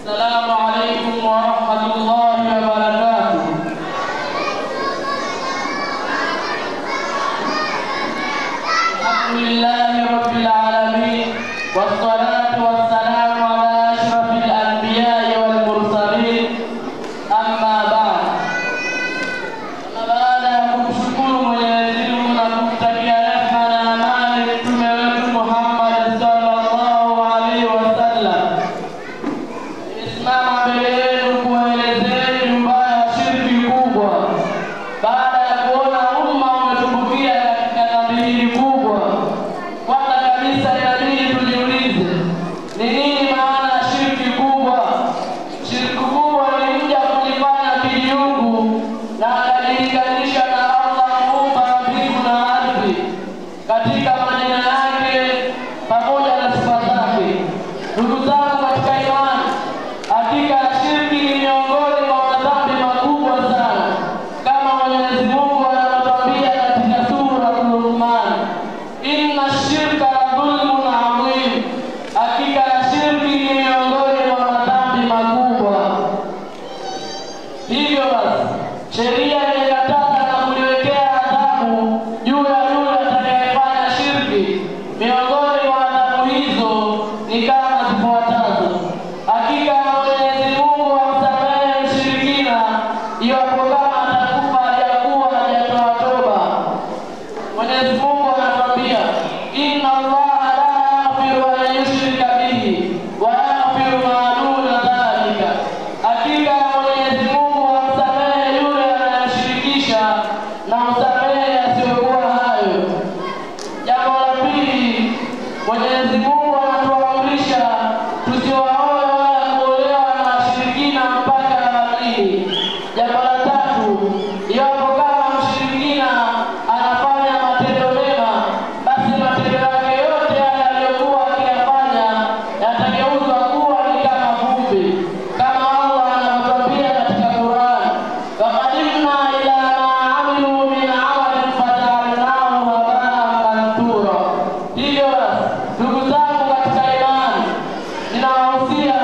السلام عليكم ورحمة الله وبركاته. الحمد لله رب العالمين والصلاة والسلام على أشرف الأنبياء والمرسلين. أما بعد، baada ya kumshukuru Mwenyezi Mungu na kumtakia rehema na amani Mtume wetu Muhammad sallallahu alaihi wasallam, nimesimama mbele yenu kuwaelezeni mbaya ya shirki kubwa. Baada ya kuona umma umetumbukia katika dhambi hili kubwa, kwanza kabisa inabidi tujiulize ni nini maana ya shirki kubwa. Shirki kubwa ni mja kujifanya kijiungu na akajilinganisha na Allah muumba mbingu na ardhi katika majina yake pamoja na sifa zake. Ndugu zangu katika imani, hakika shirki ni miongoni mwa madhambi makubwa sana, kama Mwenyezi Mungu anatuambia katika sura Luqman, inna shirka la dhulmun adhim, hakika shirki ni miongoni mwa madhambi makubwa. Hivyo basi sheria imekataza na kuliwekea adhabu juu ya yule atakayefanya shirki. Miongoni mwa adhabu hizo ni kama zifuatazo: hakika Mwenyezi Mungu amsamehe mshirikina iwapo kama atakufa hajakuwa hajatoa toba. Mwenyezi Mungu anatuambia, inna Allaha la yaghfiru an yushrika bihi wa yaghfiru ma duna dhalika, hakika Mwenyezi Mungu amsamehe yule anayeshirikisha na msamehe asiyokuwa hayo. Jambo la pili, Mwenyezi Mungu anatuamrisha tusiwaoe wala kuolewa na washirikina mpaka aamini. Jambo la tatu, iwapo kama mshirikina anafanya matendo mema, basi matendo yake yote yale aliyokuwa akiyafanya yatageuzwa kuwa ni kama vumbi, kama Allah anatuambia katika Qur'an, waqadimna ila ma amilu min amalin faja'alnahu haba'an manthura. Hivyo basi, ndugu zangu katika imani, ninawahusia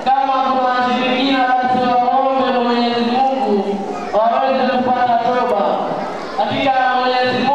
kama kuna washirikina, basi waombe Mwenyezi Mungu waweze kupata toba. Hakika Mwenyezi